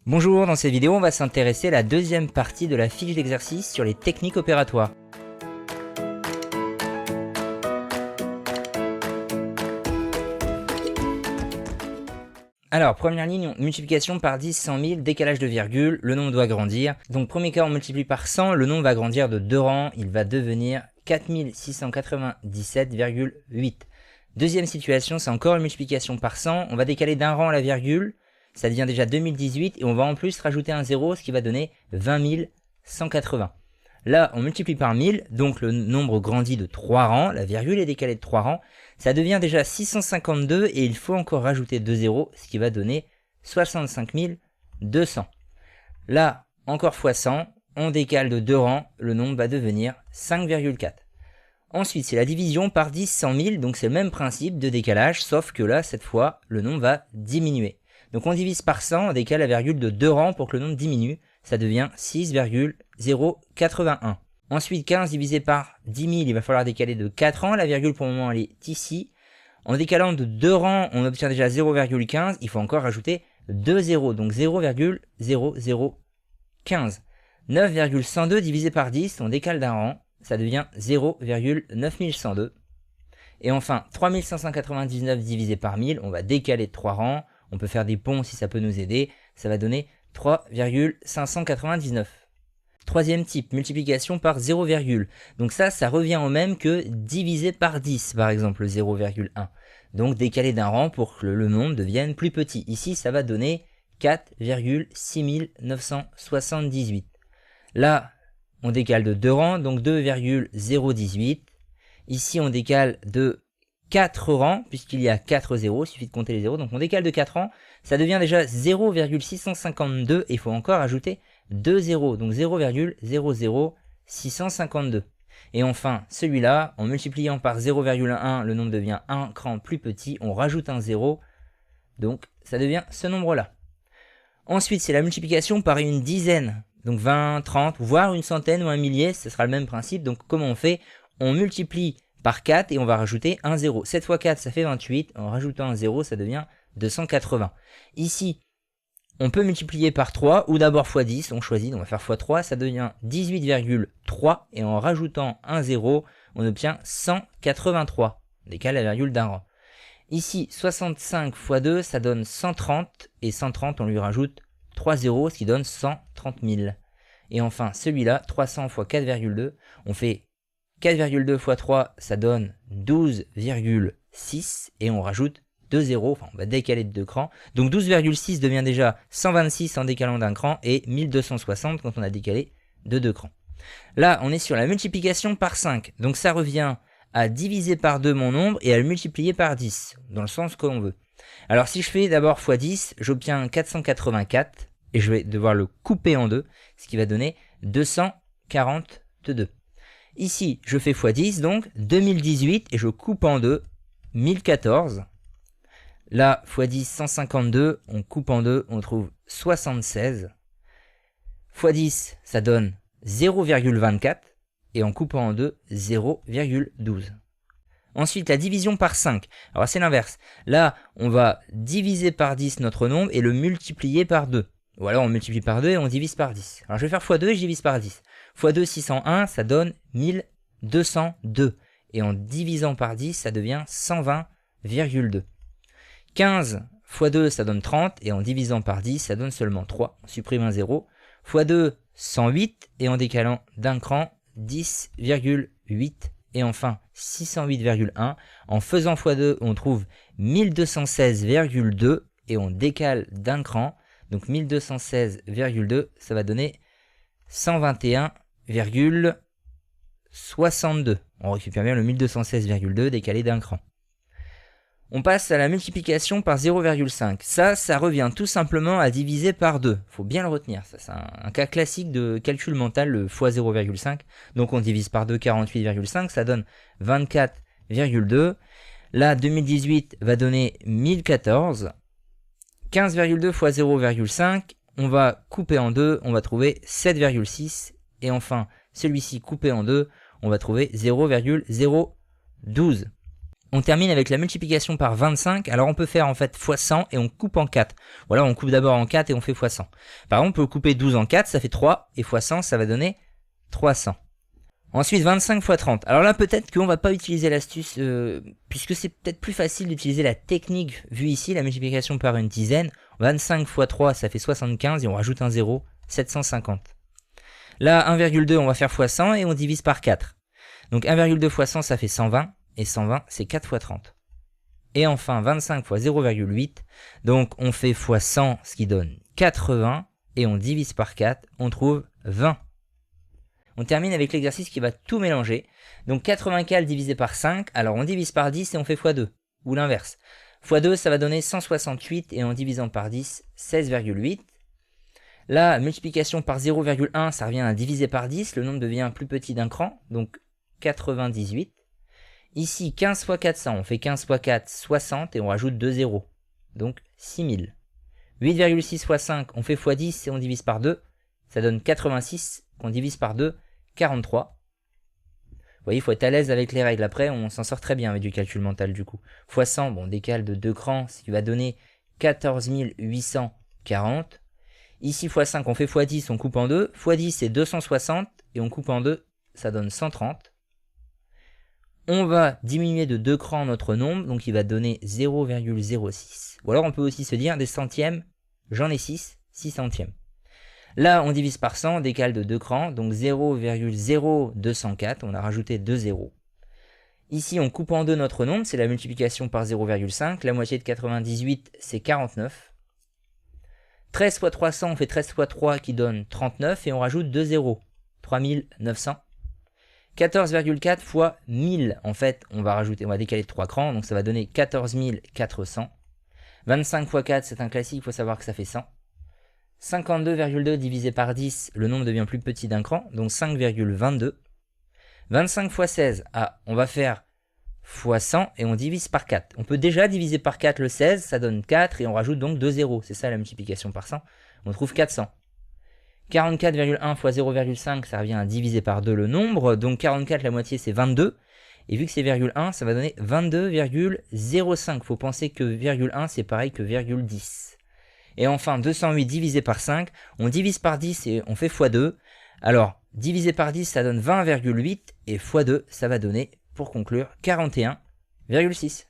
Bonjour, dans cette vidéo on va s'intéresser à la deuxième partie de la fiche d'exercice sur les techniques opératoires. Alors, première ligne, multiplication par 10, 100 000, décalage de virgule, le nombre doit grandir. Donc premier cas on multiplie par 100, le nombre va grandir de 2 rangs, il va devenir 4697,8. Deuxième situation, c'est encore une multiplication par 100, on va décaler d'un rang la virgule, ça devient déjà 2018 et on va en plus rajouter un 0, ce qui va donner 20 180. Là, on multiplie par 1000, donc le nombre grandit de 3 rangs, la virgule est décalée de 3 rangs, ça devient déjà 652 et il faut encore rajouter 2 zéros, ce qui va donner 65 200. Là, encore fois 100, on décale de 2 rangs, le nombre va devenir 5,4. Ensuite, c'est la division par 10, 100 000, donc c'est le même principe de décalage, sauf que là, cette fois, le nombre va diminuer. Donc on divise par 100, on décale la virgule de 2 rangs pour que le nombre diminue, ça devient 6,081. Ensuite 15 divisé par 10 000, il va falloir décaler de 4 rangs, la virgule pour le moment elle est ici. En décalant de 2 rangs, on obtient déjà 0,15, il faut encore rajouter 2 zéros, donc 0,0015. 9,102 divisé par 10, on décale d'un rang, ça devient 0,9102. Et enfin 3599 divisé par 1000, on va décaler de 3 rangs. On peut faire des ponts si ça peut nous aider, ça va donner 3,599. Troisième type, multiplication par 0, donc ça revient au même que diviser par 10, par exemple 0,1. Donc décaler d'un rang pour que le nombre devienne plus petit. Ici, ça va donner 4,6978. Là, on décale de 2 rangs, donc 2,018. Ici, on décale de 4 rangs, puisqu'il y a 4 zéros, il suffit de compter les zéros, donc on décale de 4 rangs, ça devient déjà 0,652 et il faut encore ajouter 2 zéros, donc 0,00652. Et enfin, celui-là, en multipliant par 0,1, le nombre devient un cran plus petit, on rajoute un 0, donc ça devient ce nombre-là. Ensuite, c'est la multiplication par une dizaine, donc 20, 30, voire une centaine ou un millier, ce sera le même principe, donc comment on fait? On multiplie par 4 et on va rajouter un 0. 7 fois 4 ça fait 28, en rajoutant un 0 ça devient 280. Ici on peut multiplier par 3 ou d'abord x 10, on choisit, on va faire x 3, ça devient 18,3 et en rajoutant un 0 on obtient 183, on décale la virgule d'un rang. Ici 65 x 2 ça donne 130 et 130 on lui rajoute 3 zéros ce qui donne 130 000. Et enfin celui-là 300 x 4,2 on fait 4,2 x 3, ça donne 12,6 et on rajoute 2 zéros, enfin on va décaler de 2 crans. Donc 12,6 devient déjà 126 en décalant d'un cran et 1260 quand on a décalé de 2 crans. Là, on est sur la multiplication par 5, donc ça revient à diviser par 2 mon nombre et à le multiplier par 10, dans le sens que l'on veut. Alors si je fais d'abord x 10, j'obtiens 484 et je vais devoir le couper en deux, ce qui va donner 242. Ici, je fais x 10, donc 2018, et je coupe en deux, 1014. Là, x 10, 152, on coupe en deux, on trouve 76. x 10, ça donne 0,24, et en coupant en deux, 0,12. Ensuite, la division par 5. Alors c'est l'inverse. Là, on va diviser par 10 notre nombre et le multiplier par 2. Ou alors on multiplie par 2 et on divise par 10. Alors je vais faire x 2 et je divise par 10. x 2, 601, ça donne 1202. Et en divisant par 10, ça devient 120,2. 15 x 2, ça donne 30. Et en divisant par 10, ça donne seulement 3. On supprime un 0. x 2, 108. Et en décalant d'un cran, 10,8. Et enfin, 608,1. En faisant x 2, on trouve 1216,2. Et on décale d'un cran. Donc 1216,2, ça va donner 121,62. On récupère bien le 1216,2 décalé d'un cran. On passe à la multiplication par 0,5. Ça revient tout simplement à diviser par 2. Faut bien le retenir. Ça, c'est un cas classique de calcul mental, le x 0,5. Donc on divise par 2, 48,5. Ça donne 24,2. Là, 2018 va donner 1014. 15,2 x 0,5, on va couper en deux, on va trouver 7,6. Et enfin, celui-ci coupé en deux, on va trouver 0,012. On termine avec la multiplication par 25. Alors on peut faire en fait x 100 et on coupe en 4. Voilà, on coupe d'abord en 4 et on fait x 100. Par exemple, on peut couper 12 en 4, ça fait 3, et x 100, ça va donner 300. Ensuite, 25 x 30. Alors là, peut-être qu'on va pas utiliser l'astuce, puisque c'est peut-être plus facile d'utiliser la technique vue ici, la multiplication par une dizaine. 25 x 3, ça fait 75, et on rajoute un 0, 750. Là, 1,2, on va faire x 100, et on divise par 4. Donc 1,2 x 100, ça fait 120, et 120, c'est 4 x 30. Et enfin, 25 x 0,8, donc on fait x 100, ce qui donne 80, et on divise par 4, on trouve 20. On termine avec l'exercice qui va tout mélanger. Donc 84 divisé par 5, alors on divise par 10 et on fait x2, ou l'inverse. x2, ça va donner 168, et en divisant par 10, 16,8. Là, multiplication par 0,1, ça revient à diviser par 10, le nombre devient plus petit d'un cran, donc 98. Ici, 15 x 400, on fait 15 x 4, 60, et on rajoute 2 zéros, donc 6000. 8,6 x 5, on fait x 10 et on divise par 2, ça donne 86, qu'on divise par 2, 43. Vous voyez, il faut être à l'aise avec les règles. Après, on s'en sort très bien avec du calcul mental du coup. x 100, bon, on décale de 2 crans, ce qui va donner 14 840. Ici, x 5, on fait x 10, on coupe en 2. x 10, c'est 260, et on coupe en 2, ça donne 130. On va diminuer de 2 crans notre nombre, donc il va donner 0,06. Ou alors on peut aussi se dire des centièmes, j'en ai 6, 6 centièmes. Là, on divise par 100, on décale de 2 crans, donc 0,0204, on a rajouté 2 zéros. Ici, on coupe en 2 notre nombre, c'est la multiplication par 0,5, la moitié de 98, c'est 49. 13 x 300, on fait 13 x 3 qui donne 39, et on rajoute 2 zéros, 3900. 14,4 fois 1000, en fait, on va décaler de 3 crans, donc ça va donner 14 400. 25 x 4, c'est un classique, il faut savoir que ça fait 100. 52,2 divisé par 10, le nombre devient plus petit d'un cran, donc 5,22. 25 x 16, on va faire x 100 et on divise par 4. On peut déjà diviser par 4 le 16, ça donne 4 et on rajoute donc 2 zéros. C'est ça la multiplication par 100. On trouve 400. 44,1 x 0,5, ça revient à diviser par 2 le nombre, donc 44 la moitié c'est 22. Et vu que c'est 0,1, ça va donner 22,05. Il faut penser que 0,1 c'est pareil que 0,10. Et enfin, 208 divisé par 5, on divise par 10 et on fait x2. Alors, divisé par 10, ça donne 20,8 et x2, ça va donner, pour conclure, 41,6.